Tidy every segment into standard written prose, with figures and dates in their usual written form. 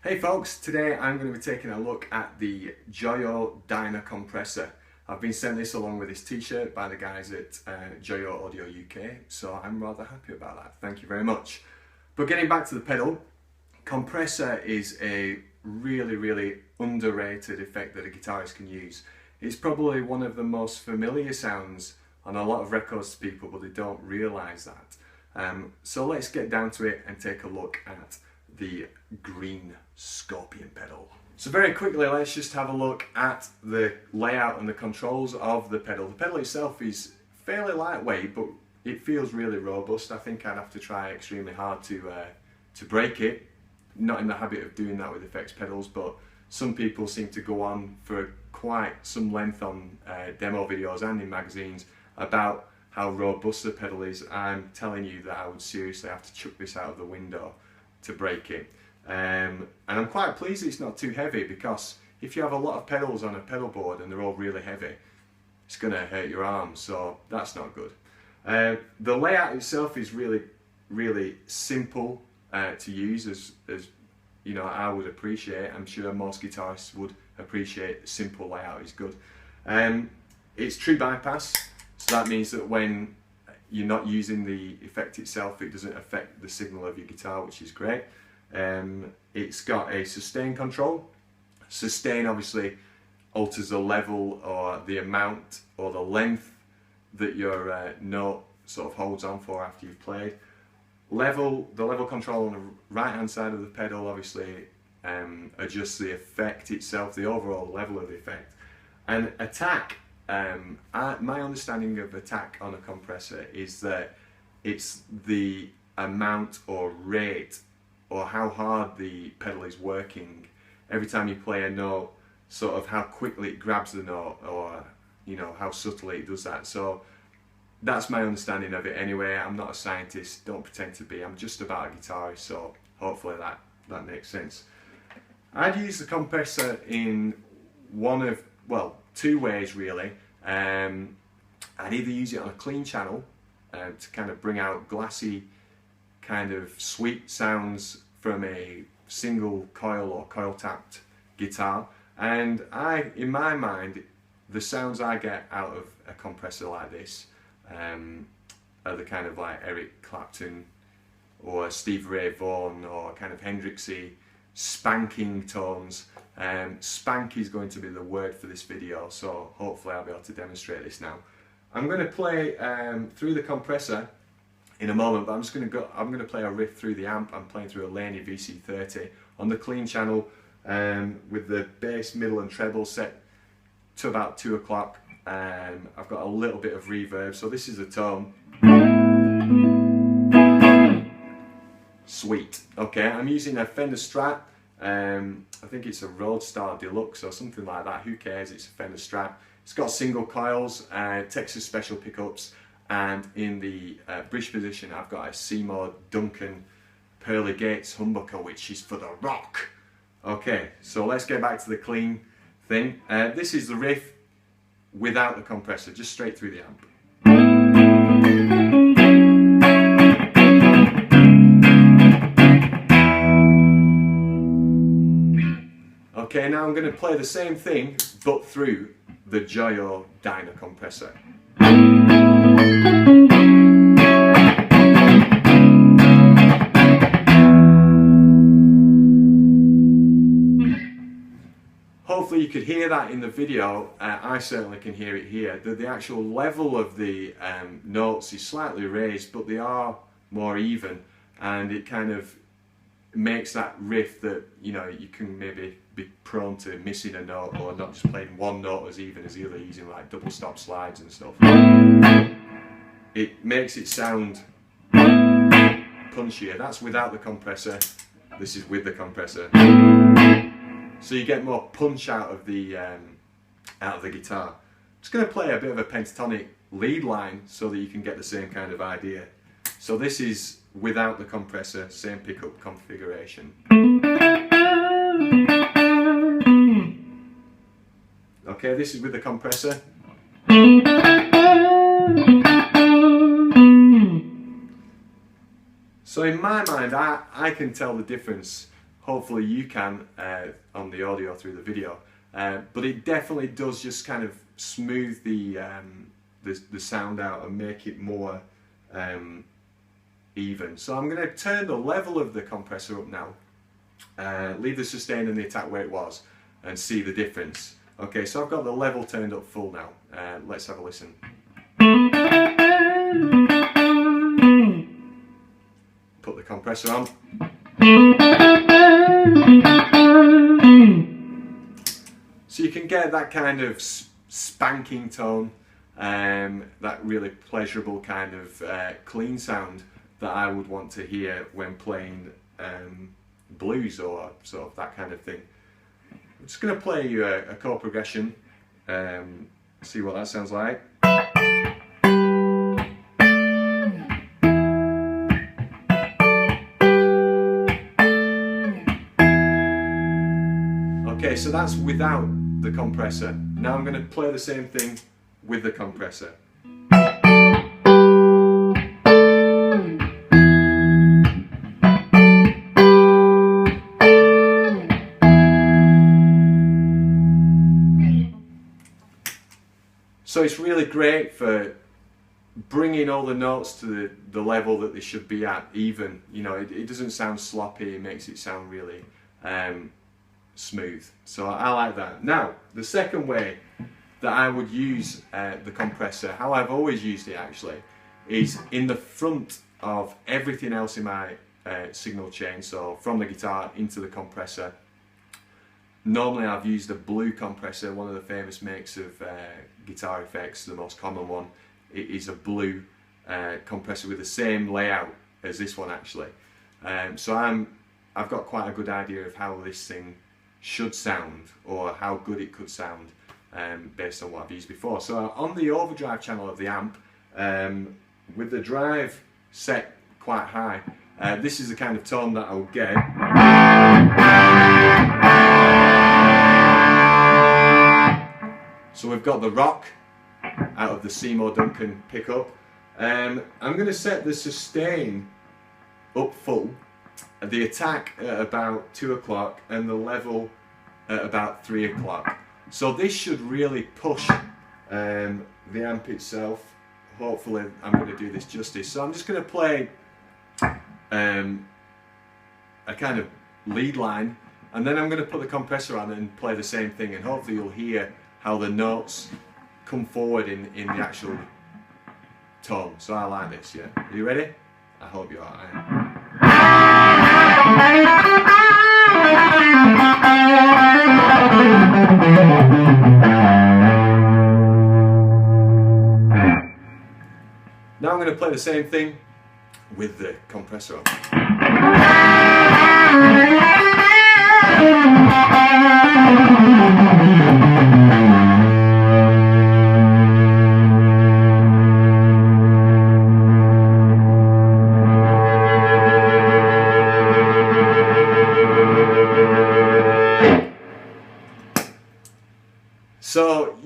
Hey folks, today I'm going to be taking a look at the Joyo Dyna Compressor. I've been sent this along with this t-shirt by the guys at Joyo Audio UK, so I'm rather happy about that. Thank you very much. But getting back to the pedal, compressor is a really underrated effect that a guitarist can use. It's probably one of the most familiar sounds on a lot of records to people, but they don't realise that. So let's get down to it and take a look at the green Scorpion pedal. So very quickly, let's just have a look at the layout and the controls of the pedal. The pedal itself is fairly lightweight, but it feels really robust. I think I'd have to try extremely hard to break it. Not in the habit of doing that with effects pedals, but some people seem to go on for quite some length on demo videos and in magazines about how robust the pedal is. I'm telling you that I would seriously have to chuck this out of the window to break it. And I'm quite pleased it's not too heavy, because if you have a lot of pedals on a pedal board and they're all really heavy, it's going to hurt your arms, so that's not good. The layout itself is really simple to use, as you know, I would appreciate. I'm sure most guitarists would appreciate a simple layout is good. It's true bypass, so that means that when you're not using the effect itself, it doesn't affect the signal of your guitar, which is great. It's got a sustain control. Sustain obviously alters the level or the amount or the length that your note sort of holds on for after you've played. The level control on the right hand side of the pedal obviously adjusts the effect itself, the overall level of the effect. And attack, my understanding of attack on a compressor is that it's the amount or rate or how hard the pedal is working every time you play a note, sort of how quickly it grabs the note, or you know, how subtly it does that. So that's my understanding of it anyway. I'm not a scientist, don't pretend to be. I'm just about a guitarist, so hopefully that makes sense. I'd use the compressor in two ways really. I'd either use it on a clean channel to kind of bring out glassy, kind of sweet sounds from a single coil or coil tapped guitar, and in my mind, the sounds I get out of a compressor like this are the kind of like Eric Clapton or Steve Ray Vaughan or kind of Hendrixy spanking tones. Spank is going to be the word for this video, so hopefully I'll be able to demonstrate this now. I'm going to play through the compressor in a moment, but I'm going to play a riff through the amp. I'm playing through a Laney VC30 on the clean channel with the bass, middle and treble set to about 2 o'clock. I've got a little bit of reverb, so this is the tone. Sweet. Okay, I'm using a Fender Strat. I think it's a Roadstar Deluxe or something like that. Who cares? It's a Fender Strat. It's got single coils, Texas special pickups, and in the bridge position I've got a Seymour Duncan Pearly Gates humbucker, which is for the rock. Okay, so let's get back to the clean thing. This is the riff without the compressor, just straight through the amp. Okay, now I'm going to play the same thing but through the Joyo Dyna Compressor. Hopefully you could hear that in the video. I certainly can hear it here. The actual level of the notes is slightly raised, but they are more even, and it kind of makes that riff that, you know, you can maybe be prone to missing a note or not just playing one note as even as the other, using like double stop slides and stuff. It makes it sound punchier. That's without the compressor. This is with the compressor. So you get more punch out of the guitar. I'm just going to play a bit of a pentatonic lead line so that you can get the same kind of idea. So this is without the compressor, same pickup configuration. Okay, this is with the compressor. So in my mind, I can tell the difference hopefully you can on the audio through the video, but it definitely does just kind of smooth the sound out and make it more even. So I'm going to turn the level of the compressor up now, leave the sustain and the attack where it was, and see the difference. Okay, so I've got the level turned up full now. Let's have a listen. Put the compressor on. So you can get that kind of spanking tone, that really pleasurable kind of clean sound that I would want to hear when playing blues or sort of that kind of thing. I'm just going to play you a chord progression, see what that sounds like. Okay, so that's without the compressor. Now I'm going to play the same thing with the compressor. So it's really great for bringing all the notes to the level that they should be at, even. You know, it doesn't sound sloppy, it makes it sound really smooth. So I like that. Now, the second way that I would use the compressor, how I've always used it actually, is in the front of everything else in my signal chain, so from the guitar into the compressor. Normally I've used a blue compressor, one of the famous makes of guitar effects, the most common one. It is a blue compressor with the same layout as this one actually. So I've got quite a good idea of how this thing should sound, or how good it could sound based on what I've used before. So on the overdrive channel of the amp, with the drive set quite high, this is the kind of tone that I'll get. So we've got the rock out of the Seymour Duncan pickup. I'm going to set the sustain up full, the attack at about 2 o'clock and the level at about 3 o'clock. So this should really push the amp itself. Hopefully I'm going to do this justice. So I'm just going to play a kind of lead line, and then I'm going to put the compressor on and play the same thing, and hopefully you'll hear how the notes come forward in the actual tone. So I like this, yeah? Are you ready? I hope you are. Now I'm going to play the same thing with the compressor on. So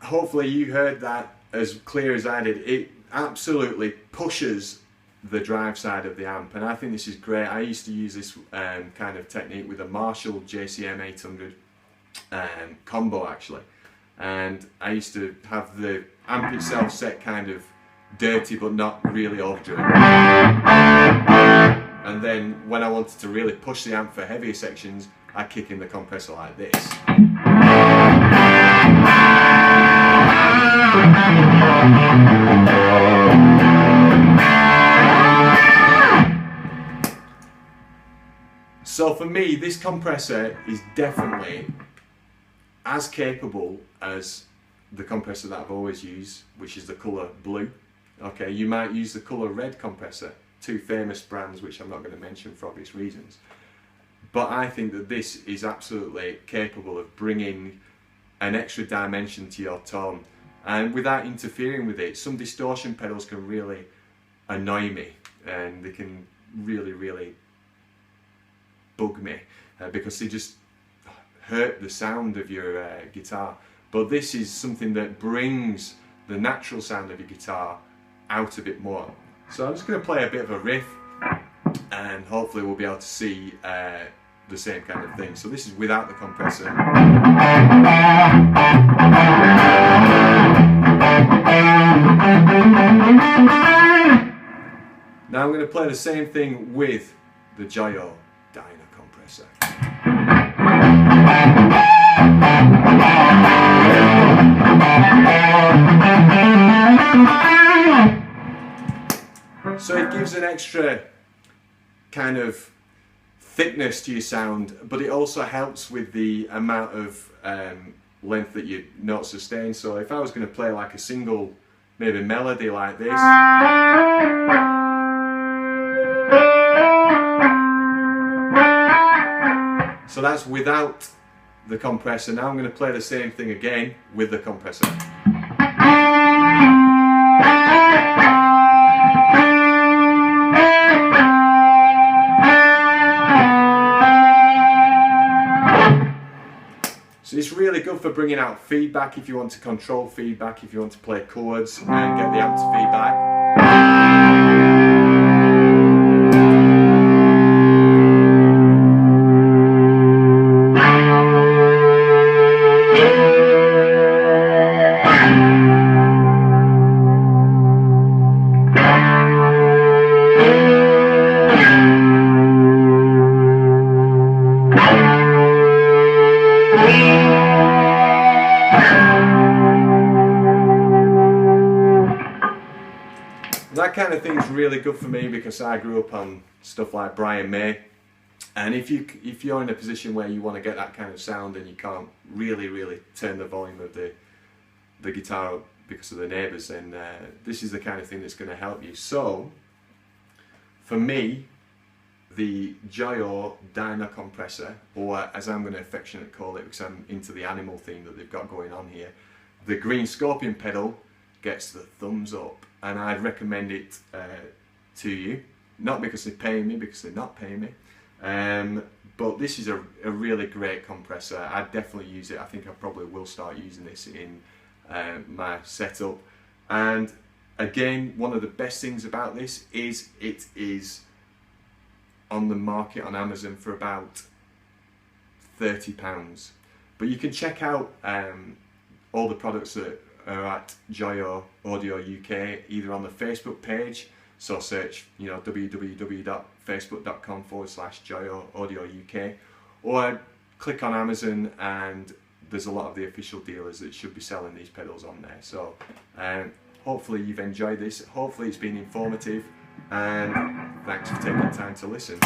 hopefully you heard that as clear as I did. It absolutely pushes the drive side of the amp, and I think this is great. I used to use this kind of technique with a Marshall JCM 800 combo actually, and I used to have the amp itself set kind of dirty but not really overdriven, and then when I wanted to really push the amp for heavier sections, I kick in the compressor like this. So for me, this compressor is definitely as capable as the compressor that I've always used, which is the colour blue. Okay, you might use the colour red compressor, two famous brands which I'm not going to mention for obvious reasons. But I think that this is absolutely capable of bringing an extra dimension to your tone, and without interfering with it. Some distortion pedals can really annoy me, and they can really bug me because they just hurt the sound of your guitar. But this is something that brings the natural sound of your guitar out a bit more. So I'm just going to play a bit of a riff, and hopefully we'll be able to see the the same kind of thing. So this is without the compressor. Now I'm going to play the same thing with the Joyo Dyna Compressor. So it gives an extra kind of thickness to your sound, but it also helps with the amount of length that your notes sustain. So if I was going to play like a single, maybe melody like this, so that's without the compressor. Now I'm going to play the same thing again with the compressor. So it's really good for bringing out feedback if you want to control feedback, if you want to play chords and get the amp to feedback. That kind of thing is really good for me because I grew up on stuff like Brian May, and if you're in a position where you want to get that kind of sound and you can't really turn the volume of the guitar up because of the neighbours, then this is the kind of thing that's going to help you. So for me, the Joyo Dyna Compressor, or as I'm going to affectionately call it because I'm into the animal theme that they've got going on here, the green scorpion pedal gets the thumbs up, and I'd recommend it to you, not because they're paying me, because they're not paying me, but this is a really great compressor. I'd definitely use it. I think I probably will start using this in my setup. And again, one of the best things about this is it is on the market on Amazon for about £30, but you can check out all the products that are at Joyo Audio UK either on the Facebook page, so search www.facebook.com/Joyo Audio UK, or click on Amazon and there's a lot of the official dealers that should be selling these pedals on there. So hopefully you've enjoyed this, hopefully it's been informative, and thanks for taking the time to listen.